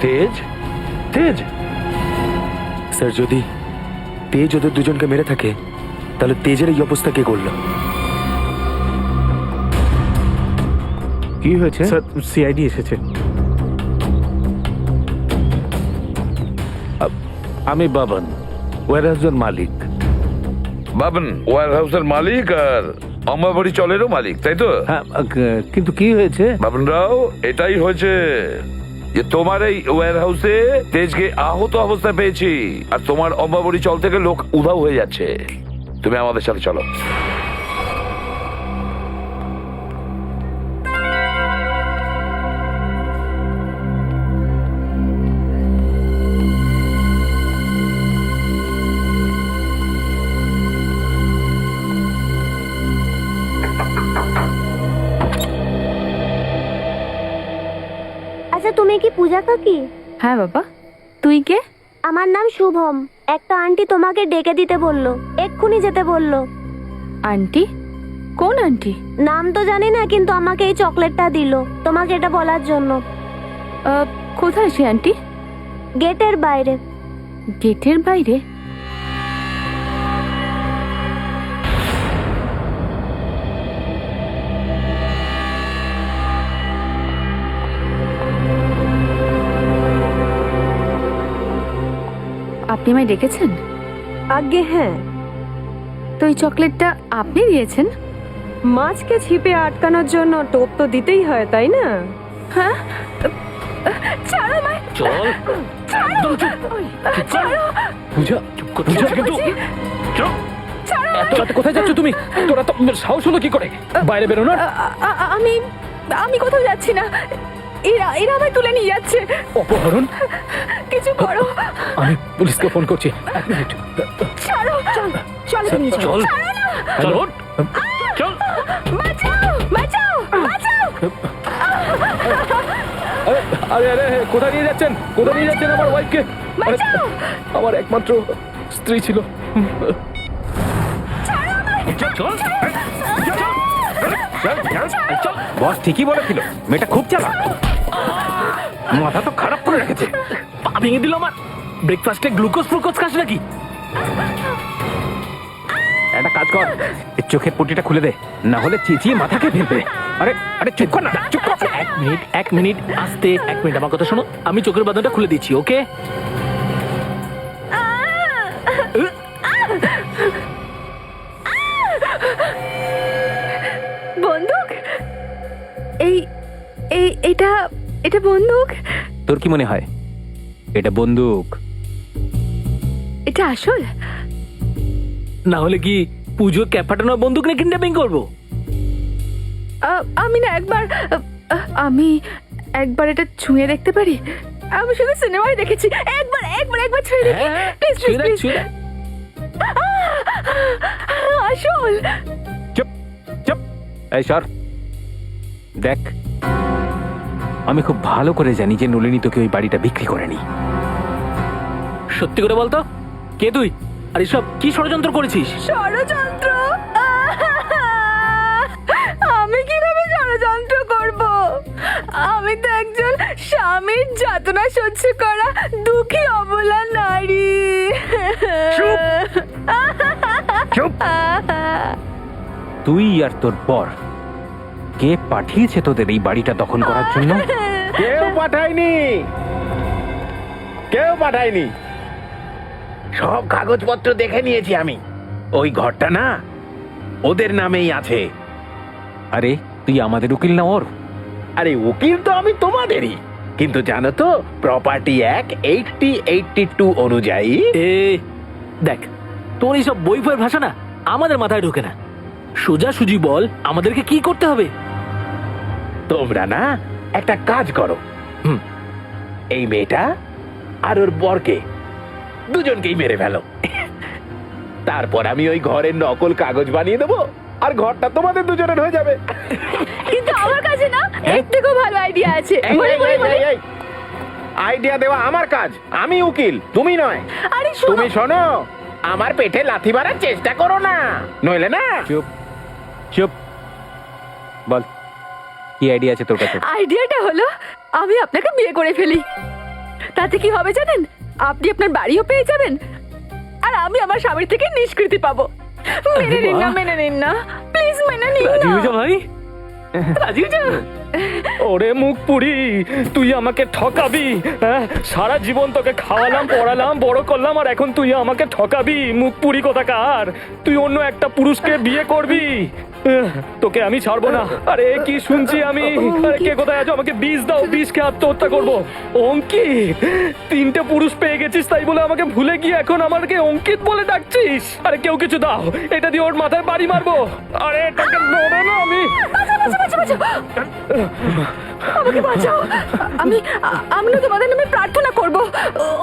তেজ, তেজ। স্যার, যদি তেজ ওদের দুজনকে মেরে থাকে তাহলে তেজের এই অবস্থা কে করলো? কি হয়েছে স্যার? সিআইডি এসেছে। আমি বাবন, ওয়্যার হাউসের মালিক। বাবন ওয়্যার হাউসের মালিক আর অম্বাবাড়ি চলেরও মালিক, তাই তো? হ্যাঁ, কিন্তু কি হয়েছে? বাবন রাও, এটাই হয়েছে যে তোমার এই ওয়্যার হাউসে তেজকে আহত অবস্থায় পেয়েছি, আর তোমার অম্বাবাড়ি চল থেকে লোক উধাও হয়ে যাচ্ছে। তুমি আমাদের সাথে চলো। আচ্ছা, তুমি কি পূজা কাকি? হ্যাঁ বাবা, তুই কে? আমার নাম শুভম। একটা আন্টি তোমাকে ডেকে দিতে বললো, এক্ষুনি যেতে বললো। আন্টি? কোন আন্টি? নাম তো জানি না, কিন্তু আমাকে এই চকলেটটা দিল তোমাকে এটা বলার জন্য। কোথায় সে আন্টি? গেটের বাইরে। গেটের বাইরে? আপনি আমায় ডেকেছেন? আগে হ্যাঁ। তো এই চকলেটটা আপনি দিয়েছেন? মাছকে ছিপে আটকানোর জন্য টোপ তো দিতেই হয়, তাই না? হ্যাঁ, ছাড়ো আমায়। চল, একদম চুপ। পূজা, চুপ কর। পূজা, কিন্তু এত রাতে কোথায় যাচ্ছ তুমি? তোরা তো সাহস হলো কি করে বাইরে বেরোনোর? আমি আমি কোথাও যাচ্ছি না। এরা এরা আমায় তুলে নিয়ে যাচ্ছে। অপহরণ? কিছু করো। আমি পুলিশকে ফোন করছি। এক মিনিট। ছাড়ো। চল নিয়ে চল। চল, ওঠ। চল। বাঁচাও, বাঁচাও, বাঁচাও। আরে আরে, কোথায় নিয়ে যাচ্ছেন? কোথায় নিয়ে যাচ্ছেন আমার ওয়াইফকে? বাঁচাও। আমার একমাত্র স্ত্রী ছিল। বস ঠিকই বলেছিল, মেয়েটা খুব চালাক। মাথা তো খারাপ করে রেখেছে। পা ভেঙে দিল আমার। ব্রেকফাস্টে গ্লুকোজ ফ্লুকোজ খাস নাকি? একটা কাজ কর, এর চোখের পট্টিটা খুলে দে, না হলে চেঁচিয়ে মাথাকে ফেলবে। আরে আরে চুপ কর না, চুপ কর। এক মিনিট আস্তে। এক মিনিট আমার কথা শোনো। আমি চোখের বাঁধনটা খুলে দিচ্ছি, ওকে? বন্দুক? এই এটা এটা বন্দুক? তোর কি মনে হয় এটা বন্দুক? এটা আসল? না হলে কি পুজো ক্যাপ ফাটানোর বন্দুক নিয়ে কিডন্যাপিং করবো? আমি না আমি একবার এটা ছুঁয়ে দেখতে পারি? আমি শুধু সিনেমায় দেখেছি। একবার ছুঁয়ে দেখি প্লিজ ছুঁয়ে দেখ, প্লিজ। ছুঁয়ে দেখ। আসল? চুপ চুপ, এই সর। দেখ, আমি খুব ভালো করে জানি যে নলিনী তোকে ওই বাড়িটা বিক্রি করেনি। সত্যি করে বলতো, কে তুই? আর এসব কি ষড়যন্ত্র করেছিস? ষড়যন্ত্র? আমি কিভাবে ষড়যন্ত্র করব? আমি তো একজন স্বামীর যাতনা সহ্য করা দুঃখী অবলা নারী। চুপ! তুই আর তোর পর কে পাঠিয়েছে তোদের এই বাড়িটা দখল করার জন্য? কেউ পাঠায়নি, কেউ পাঠায়নি। সব কাগজপত্র দেখে নিয়েছি আমি। ওই ঘরটা না ওদের নামেই আছে। আরে তুই আমাদের উকিল না ওর? আরে উকিল তো আমি তোমাদেরই, কিন্তু জানো তো প্রপার্টি অ্যাক্ট 8082 অনুযায়ী দেখ, তোর এইসব বই বইয়ের ভাষা না আমাদের মাথায় ঢোকে না। সোজাসুজি বল আমাদেরকে কি করতে হবে? তোমরা না একটা কাজ করো, হুম। এই মেয়েটা আর ওর বরকে দুজনকেই মেরে ফেলো। তারপর আমি ওই ঘরের নকল কাগজ বানিয়ে দেবো আর ঘরটা তোমাদের দুজনের হয়ে যাবে। কিন্তু আমার কাছে না এর থেকেও ভালো আইডিয়া আছে। আইডিয়া দেওয়া আমার কাজ, আমি উকিল, তুমি নয়। আরে শোনো, তুমি শোনো, আমার পেটে লাথি মারার চেষ্টা করো না, নইলে না। চুপ চুপ, বল কি আইডিয়া আছে তোর কাছে? আইডিয়াটা হলো আমি আপনাকে বিয়ে করে ফেলি। তাতে কি হবে জানেন? আপনি আপনার বাড়িও পেয়ে যাবেন আর আমি আমার স্বামীর থেকে নিষ্কৃতি পাবো। মেনে নিন না, মেনে নিন না, প্লিজ মেনে নিন রাজি হয়ে যা না। ভাই, রাজি হয়ে যা। ওরে মুখ পুরি, তুই আমাকে ঠকাবি? হ্যাঁ, সারা জীবন তোকে খাওয়ালাম, পড়ালাম, বড় করলাম, আর এখন তুই আমাকে ঠকাবি? মুখ পুরি কোথাকার! তুই অন্য একটা পুরুষকে বিয়ে করবি? তোকে আমি ছাড়বো না। আরে কি শুনছি আমি? আরে কে কোথায় আছো? আমাকে বিষ দাও, বিষ খেয়ে আত্মহত্যা করবো। অঙ্কিত, 3টে পুরুষ পেয়ে গেছিস তাই বলে আমাকে ভুলে গিয়ে এখন আমাকে অঙ্কিত বলে ডাকছিস? আরে কেউ কিছু দাও, এটা দিয়ে ওর মাথায় বাড়ি মারবো। আরে এটাকে ধরে না আমি। আমাকে বাঁচাও। আমি না তোমাদের নামে প্রার্থনা করব,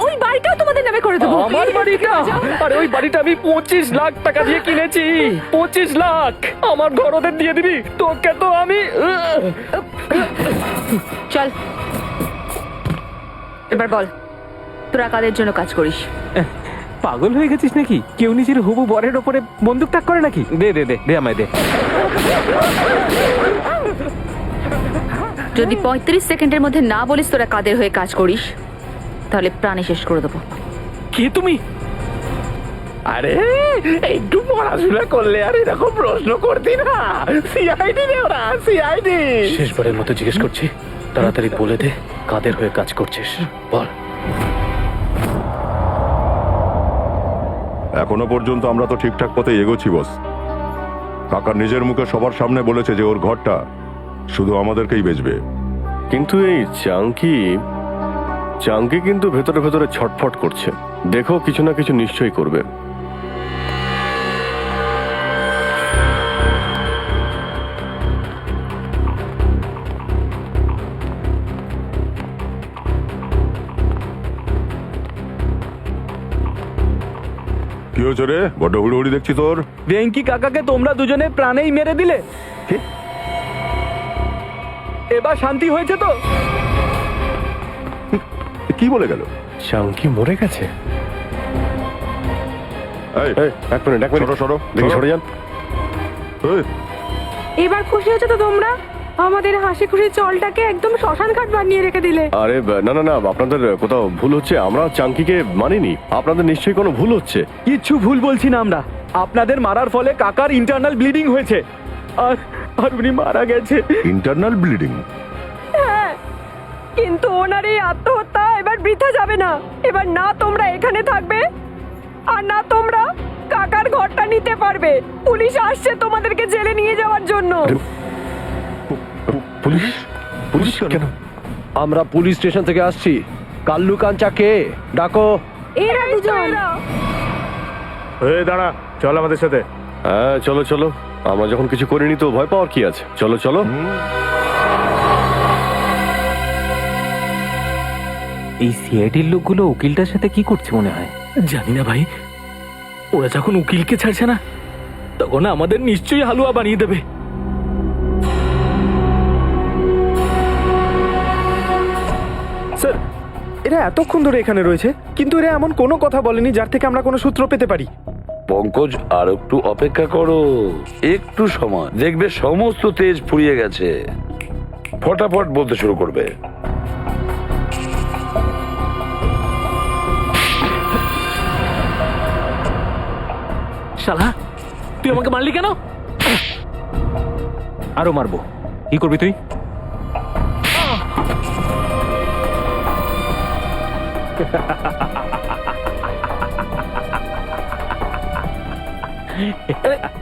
ওই বাড়িটাও তোমাদের নামে করে দেবো। আমার বাড়িটা? আরে ওই বাড়িটা আমি 25 লাখ টাকা দিয়ে কিনেছি। 25 লাখ আমার ঘর ওদের দিয়ে দিবি? তোকে তো আমি চল এবার বল, তোরা কাদের জন্য কাজ করিস? পাগল হয়ে গেছিস নাকি? কেউ নিজের হবু বরের ওপরে বন্দুক তাক করে নাকি? দে দে দে দে, আমায় দে। যদি 35 সেকেন্ডের মধ্যে না বলিস তোরা কাদের হয়ে কাজ করিস, তাহলে প্রাণে শেষ করে দেবো। কে তুমি? আরে একটু পড়াশোনা করলে আর এরকম প্রশ্ন করতি না। সিআইডি রে ওরা, সিআইডি। শেষবারের মতো জিজ্ঞেস করছি, তাড়াতাড়ি বলে দে কাদের হয়ে কাজ করছিস, বল। এখনো পর্যন্ত আমরা তো ঠিকঠাক পথে এগোচ্ছি বস। কাকা নিজের মুখে সবার সামনে বলেছে যে ওর ঘরটা শুধু আমাদেরকেই বেচবে। কিন্তু এই চাঙ্কি কিন্তু ভেতরে ভেতরে ছটফট করছে। দেখো কিছু না কিছু নিশ্চয়ই করবে। কি হয়েছে রে? বড্ড হুড়োহুড়ি দেখছি তোর। ভেঙ্কি কাকাকে তোমরা দুজনে প্রাণেই মেরে দিলে। এবার শান্তি হয়েছে তো? কি বলে গেল? চাঙ্কি মরে গেছে? এই, এক মিনিট সরো, দেখি সরে যান। এই, এবার খুশি হয়েছে তো তোমরা? আমাদের হাসি খুশি চলটাকে একদম শ্মশান ঘাট বানিয়ে রেখে দিলে। আরে না, আপনাদের কোথাও ভুল হচ্ছে। আমরা চাঙ্কিকে মানিনি। আপনাদের নিশ্চয়ই কোনো ভুল হচ্ছে। কিচ্ছু ভুল বলছি না আমরা। আপনাদের মারার ফলে কাকার ইন্টারনাল ব্লিডিং হয়েছে আর উনি মারা গেছে। Internal bleeding? হ্যাঁ, কিন্তু ওনার এই আত্মহত্যা এবার বৃথা যাবে না। এবার না তোমরা এখানে থাকবে আর না তোমরা কাকার ঘরটা নিতে পারবে। পুলিশ আসছে তোমাদেরকে জেলে নিয়ে যাওয়ার জন্য। পুলিশ? পুলিশ কেন? আমরা পুলিশ স্টেশন থেকে আসছি। কাল্লু কাঞ্চা কে? ডাকো। এরা দুজন। এই দাঁড়া, চল আমাদের সাথে। হ্যাঁ চলো চলো, আমরা যখন কিছু করিনি তো ভয় পাওয়ার কি আছে? চলো চলো। এই সিআইডির লোকগুলো উকিলটার সাথে কি করছে মনে হয়? জানি না ভাই, ওরা যখন উকিলকে ছাড়ছে না তখন আমাদের নিশ্চয়ই হালুয়া বানিয়ে দেবে। স্যার, এরা এতক্ষণ ধরে এখানে রয়েছে, কিন্তু এরা এমন কোনো কথা বলেনি যার থেকে আমরা কোনো সূত্র পেতে পারি। পঙ্কজ, আর একটু অপেক্ষা করো, একটু সময়, দেখবে সমস্ত তেজ ফুরিয়ে গেছে, ফটাফট বলতে শুরু করবে। শালা, তুই আমাকে মারলি কেন? আরো মারবো। কি করবি তুই?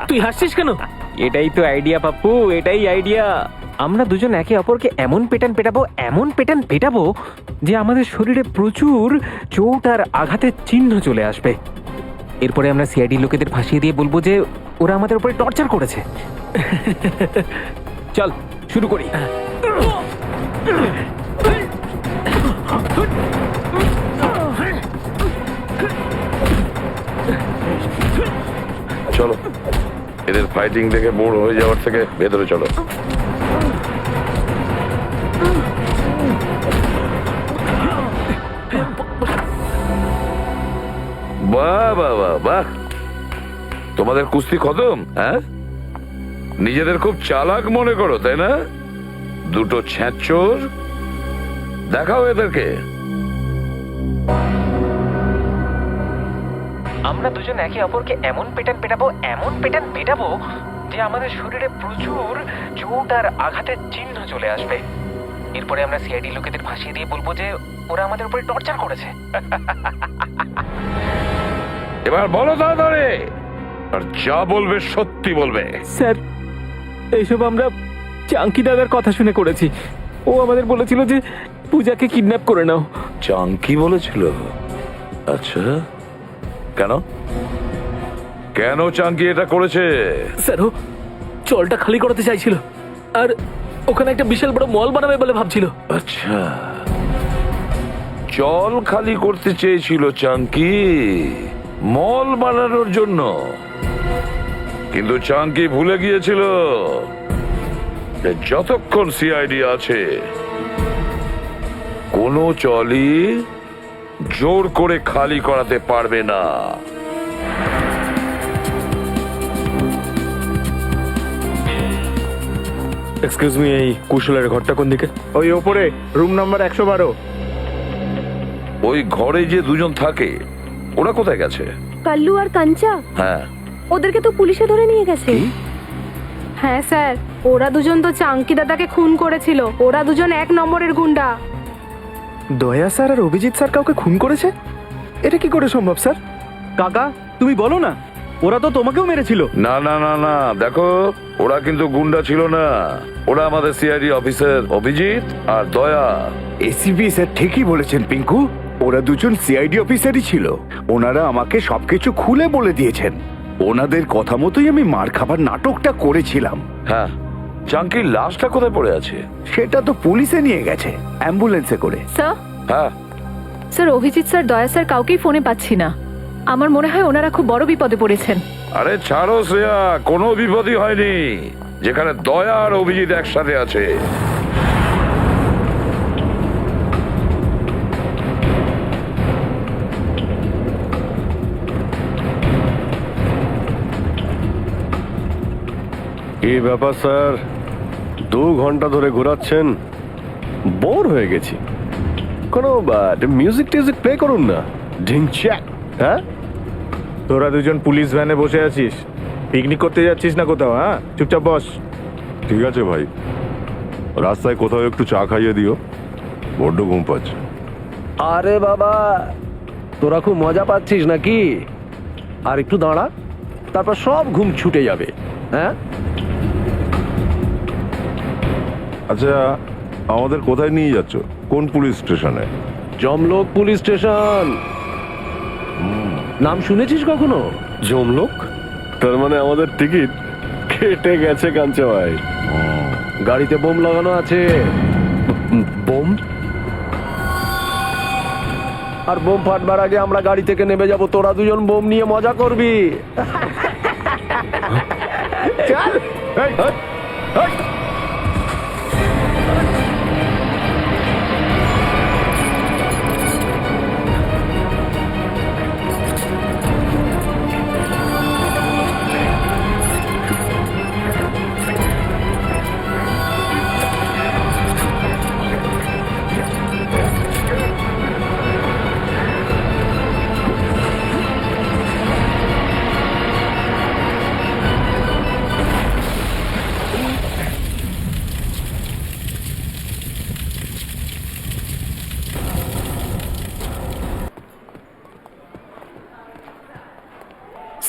তুই হাসছিস কেন? এটাই তো আইডিয়া পাপ্পু, এটাই আইডিয়া। আমরা দুজন একে অপরকে এমন পেটান পেটাবো যে আমাদের শরীরে প্রচুর চোট আর আঘাতের চিহ্ন চলে আসবে। এরপরে আমরা সিআইডি লোকেদের ফাঁসিয়ে দিয়ে বলবো যে ওরা আমাদের উপরে টর্চার করেছে। চল শুরু করি। চলো, এদের ফাইটিং দেখে বোর হয়ে যাওয়ার থেকে ভেতরে চলো। বাহ বাহ বাহ বাহ, তোমাদের কুস্তি খতম? হ্যাঁ, নিজেদের খুব চালাক মনে করো তাই না? দুটো ছ্যাঁচোর, দেখাও এদেরকে। আমরা দুজন একে অপরকে এমন পেটান পেটাবো যে আমাদের শরীরে প্রচুর চোট আর আঘাতের চিহ্ন চলে আসবে। এরপরে আমরা সিআইডি লোকেদের ফাঁসিয়ে দিয়ে বলবো যে ওরা আমাদের উপরে টর্চার করেছে। এবার বলো তাড়াতাড়ি, আর যা বলবে সত্যি বলবে। স্যার, এইসব আমরা চাঙ্কি দাদার কথা শুনে করেছি। ও আমাদের বলেছিল যে পূজাকে কিডন্যাপ করে নাও। চাঙ্কি বলেছিল? আচ্ছা, কেন কেন চাঙ্কি এটা করেছে? স্যার, ও জলটা খালি করাতে চাইছিল আর ওখানে একটা বিশাল বড় মল বানাবে বলে ভাবছিল। আচ্ছা, জল খালি করতে চেয়েছিল চাঙ্কি মল বানানোর জন্য, কিন্তু চাঙ্কি ভুলে গিয়েছিল যে যতক্ষণ সিআইডি আছে কোনো চলই জোর করে খালি করাতে পারবে না। এক্সকিউজ মি, এই কুশলের ঘরটা কোন দিকে? ওই ওপরে, রুম নাম্বার 112। ওই ঘরে যে দুজন থাকে ওরা কোথায় গেছে? কাল্লু আর কাঞ্চা, হ্যাঁ, ওদেরকে তো পুলিশে ধরে নিয়ে গেছে। হ্যাঁ স্যার, ওরা দুজন তো চাঙ্কি দাদাকে খুন করেছিল। ওরা দুজন 1 নম্বরের গুন্ডা। দয়া স্যার আর অভিজিৎ স্যার কাউকে খুন করেছে? এটা কি করে সম্ভব স্যার? কাকা, তুমি বলো না, ওরা তো তোমাকেও মেরেছিল। না না না না, দেখো ওরা কিন্তু গুন্ডা ছিল না, ওরা আমাদের সিআইডি অফিসার অভিজিৎ আর দয়া। এসিপি স্যার ঠিকই বলেছেন পিঙ্কু, ওরা দুজন সিআইডি অফিসারই ছিল। ওনারা আমাকে সবকিছু খুলে বলে দিয়েছেন। ওনাদের কথা মতোই আমি মার খাবার নাটকটা করেছিলাম। হ্যাঁ, চাঙ্কির লাশটা কোথায় পড়ে আছে? সেটা তো পুলিশে নিয়ে গেছে, অ্যাম্বুলেন্সে করে। স্যার, হ্যাঁ, স্যার অভিজিৎ স্যার, দয়া স্যার কাউকেই ফোনে পাচ্ছি না। আমার মনে হয় ওনারা খুব বড় বিপদে পড়েছেন। আরে ছাড়ো শ্রেয়া, কোনো বিপদই হয়নি, যেখানে দয়া আর অভিজিৎ একসাথে আছে। কি ব্যাপার স্যার, 2 ঘন্টা ধরে ঘোরাচ্ছেন, বোর হয়ে গেছি। কোনো মিউজিক টিউজিক প্লে করুন না। ঢিংচ্যাক। হ্যাঁ, তোরা দুজন পুলিশ ভ্যানে বসে আছিস, পিকনিক করতে যাচ্ছিস না কোথাও? হ্যাঁ, চুপচাপ বস। ঠিক আছে ভাই, রাস্তায় কোথাও একটু চা খাইয়ে দিও, বড্ড ঘুম পাচ্ছে। আরে বাবা, তোরা খুব মজা পাচ্ছিস নাকি? আর একটু দাঁড়া, তারপর সব ঘুম ছুটে যাবে। হ্যাঁ, আচ্ছা, আমাদের কোথায় নিয়ে যাচ্ছ? কোন পুলিশ স্টেশনে? জমলোক পুলিশ স্টেশন। নাম শুনেছিস কখনো? জমলোক? তার মানে আমাদের টিকিট কেটে গেছে কাঞ্চা ভাই। গাড়িতে বোম লাগানো আছে। বোম? আর বোম ফাটবার আগে আমরা গাড়ি থেকে নেমে যাব, তোরা দুজন বোম নিয়ে মজা করবি। চল। এই, এই, এই।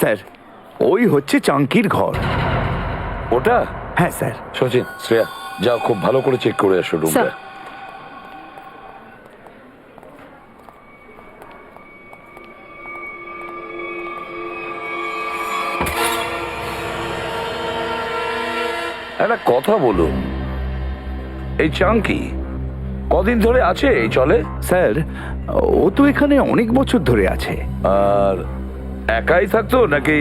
স্যার, ওই হচ্ছে চাঙ্কির ঘর। ওটা? হ্যাঁ স্যার। সচিন, শ্রেয়া, যাও খুব ভালো করে চেক করে এসো রুমটা। স্যার। একটা কথা বলুন, এই চাঙ্কি কদিন ধরে আছে এই চলে? স্যার, ও তো এখানে অনেক বছর ধরে আছে। আর একাই থাকতো নাকি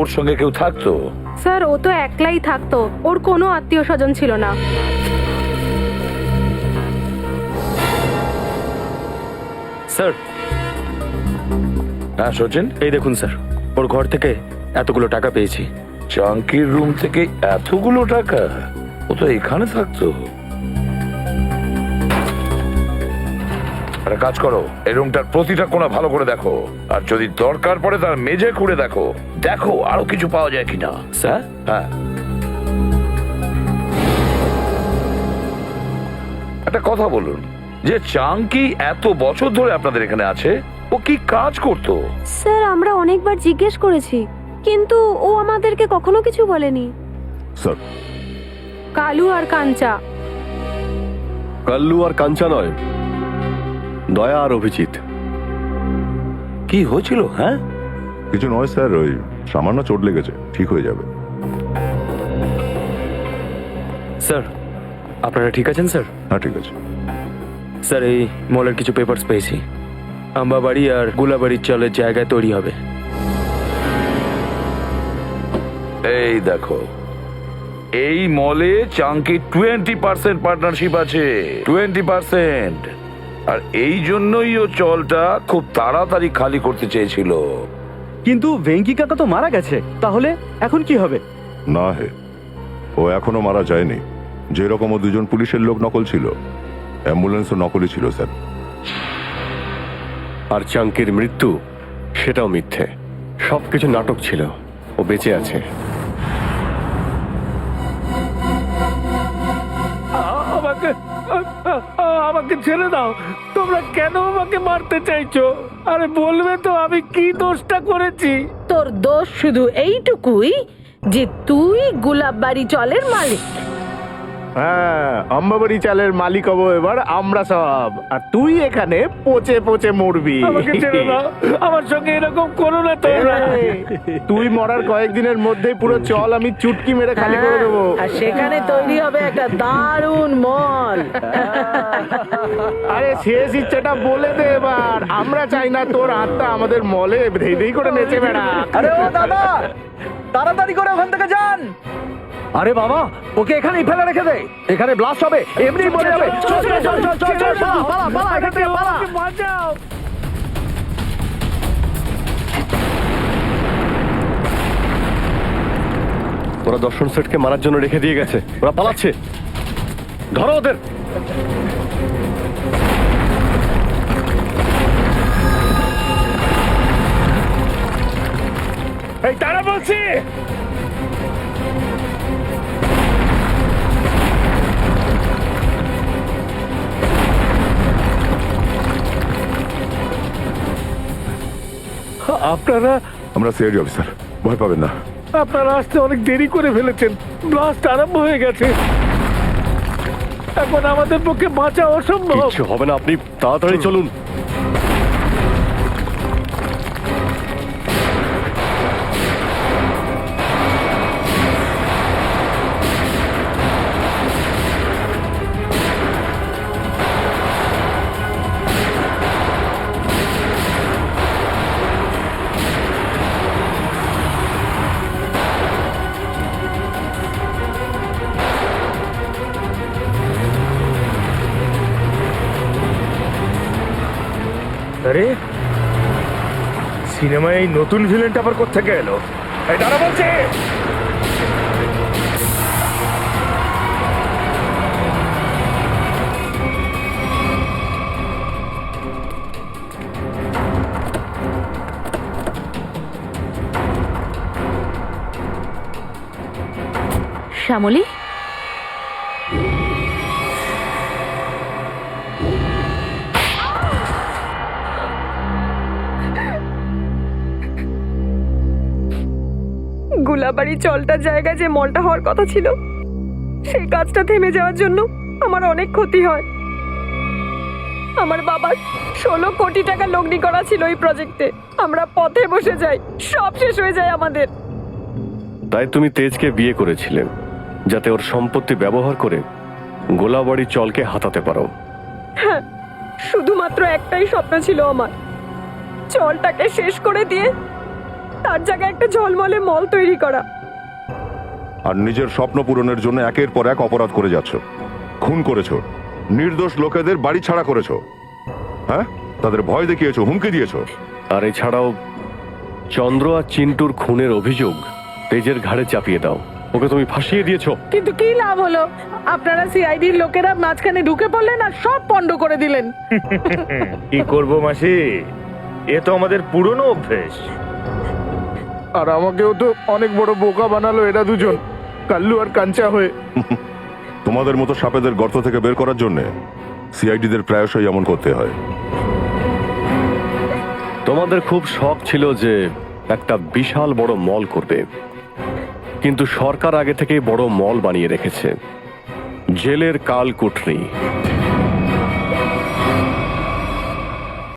ওর সঙ্গে কেউ থাকতো? স্যার, ও তো একলাই থাকতো, ওর কোনো আত্মীয় স্বজন ছিল না। স্যার, হ্যাঁ সচিন, এই দেখুন স্যার, ওর ঘর থেকে এতগুলো টাকা পেয়েছি। চাঙ্কির রুম থেকে এতগুলো টাকা? ও তো এখানে থাকতো। একটা কাজ করো, এই রুমটার প্রতিটা কোণা ভালো করে দেখো, আর যদি দরকার পড়ে তার মেঝে খুঁড়ে দেখো, দেখো আরো কিছু পাওয়া যায় কিনা। স্যার? হ্যাঁ। একটা কথা বলুন, যে চাঙ্কি এত বছর ধরে আপনাদের এখানে আছে, ও কি কাজ করতো? স্যার, আমরা অনেকবার জিজ্ঞেস করেছি, কিন্তু ও আমাদেরকে কখনো কিছু বলেনি। স্যার, কালু আর কাঞ্চা। কাল্লু আর কাঞ্চা নয়, দয়া আর অভিজিৎ। কি হয়েছিল? হ্যাঁ, কিছু নয় স্যার, ওই সামান্য চোট লেগেছে, ঠিক হয়ে যাবে। স্যার, আপনারা ঠিক আছেন স্যার? হ্যাঁ ঠিক আছে। স্যার, এই মলের কিছু পেপারস পেয়েছি। আম্বাবাড়ি আর গুলাবাড়ির চলের জায়গায় তৈরি হবে। এই দেখো, এই মলে চাঙ্কি 20% পার্টনারশিপ আছে, 20%। আর এই জন্যই ও চলটা খুব তাড়াতাড়ি খালি করতে চেয়েছিল। কিন্তু ভেঙ্কি কাকা তো মারা গেছে, তাহলে এখন কি হবে? না হে, ও এখনো মারা যায়নি। যেরকম ও দুজন পুলিশের লোক নকল ছিল, অ্যাম্বুলেন্সও নকলই ছিল স্যার। আর চাঙ্কির মৃত্যু, সেটাও মিথ্যে, সবকিছু নাটক ছিল। ও বেঁচে আছে। আমাকে ছেড়ে দাও। তোমরা কেন আমাকে মারতে চাইছো? আরে বলবে তো আমি কি দোষটা করেছি? তোর দোষ শুধু এইটুকুই যে তুই গুলাববাড়ি চলের মালিক। হ্যাঁ, আম্বাবাড়ি চালের মালিক হবো এবার আমরা সব, আর তুই এখানে পচে পচে মরবি। আমাকে ছেড়ে দাও, আমার সঙ্গে এরকম করো না তোমরা। তুই মরার কয়েকদিনের মধ্যেই পুরো চল আমি চুটকি মেরে খালি করে দেবো। আর সেখানে তৈরি হবে একটা দারুণ মল। আরে শেষ ইচ্ছাটা বলে দে এবার। আমরা চাই না তোর আত্মা আমাদের মলে ধেই ধেই করে নেচে বেড়া। আরে ও দাদা, তাড়াতাড়ি করে ওখান থেকে যান। আরে বাবা, ওকে এখানেই ফেলে রেখে দে, এখানে ব্লাস্ট হবে, এমনি মরে যাবে। চল চল চল চল চল চল, পালা পালা পালা, এখান থেকে পালা। বাঁচাও। ওরা দর্শন সেটকে মারার জন্য রেখে দিয়ে গেছে, ওরা পালাচ্ছে। ধরো ওদের। এই তারা বলছি। আপনারা আমরা সিআইডি অফিসার, ভয় পাবেন না। আপনারা আসতে অনেক দেরি করে ফেলেছেন, ব্লাস্ট আরম্ভ হয়ে গেছে। এখন আমাদের পক্ষে বাঁচা অসম্ভব। কিচ্ছু হবে না, আপনি তাড়াতাড়ি চলুন। আরে সিনেমায় এই নতুন ভিলেনটা আবার কোত্থেকে এলো? এই দাঁড়া বলছে। শ্যামলী, গুলাবাড়ি চলটার জায়গায় যে মলটা হওয়ার কথা ছিল, সেই কাজটা থেমে যাওয়ার জন্য আমার অনেক ক্ষতি হয়। আমার বাবার 16 কোটি টাকা লগ্নি করা ছিল এই প্রজেক্টে। আমরা পথে বসে যাই, সব শেষ হয়ে যায় আমাদের। তাই তুমি তেজকে বিয়ে করেছিলে, যাতে ওর সম্পত্তি ব্যবহার করে গোলাবাড়ি চলকে হাতাতে পারো। হ্যাঁ, শুধুমাত্র একটাই স্বপ্ন ছিল আমার, চলটাকে শেষ করে দিয়ে তার জায়গায় একটা ঝলমলে মল তৈরি করা। আর নিজের স্বপ্ন পূরণের জন্য একের পর এক অপরাধ করে যাচ্ছ। খুন করেছো, নির্দোষ লোকেদের বাড়ি ছাড়া করেছো, হ্যাঁ, তাদের ভয় দেখিয়েছো, হুমকি দিয়েছো। আর এছাড়াও চন্দ্র আর চিন্টুর খুনের অভিযোগ তেজের ঘাড়ে চাপিয়ে দাও। ওকে তুমি ফাঁসিয়ে দিয়েছো। কিন্তু কি লাভ হলো? আপনারা সিআইডির লোকেরা মাঝখানে ঢুকে পড়লেন আর সব পণ্ড করে দিলেন। কি করব মাসি, এ তো আমাদের পুরনো অভ্যেস। আর আমাকেও তো অনেক বড় বোকা বানালো এরা দুজন, কাল্লু আর কাঞ্চা হয়ে। তোমাদের মতো সাপেদের গর্ত থেকে বের করার জন্য সিআইডিদের প্রায়শই এমন করতে হয়। তোমাদের খুব শখ ছিল যে একটা বিশাল বড় মল করবে, কিন্তু সরকার আগে থেকেই বড় মল বানিয়ে রেখেছে, জেলের কাল কুঠরি।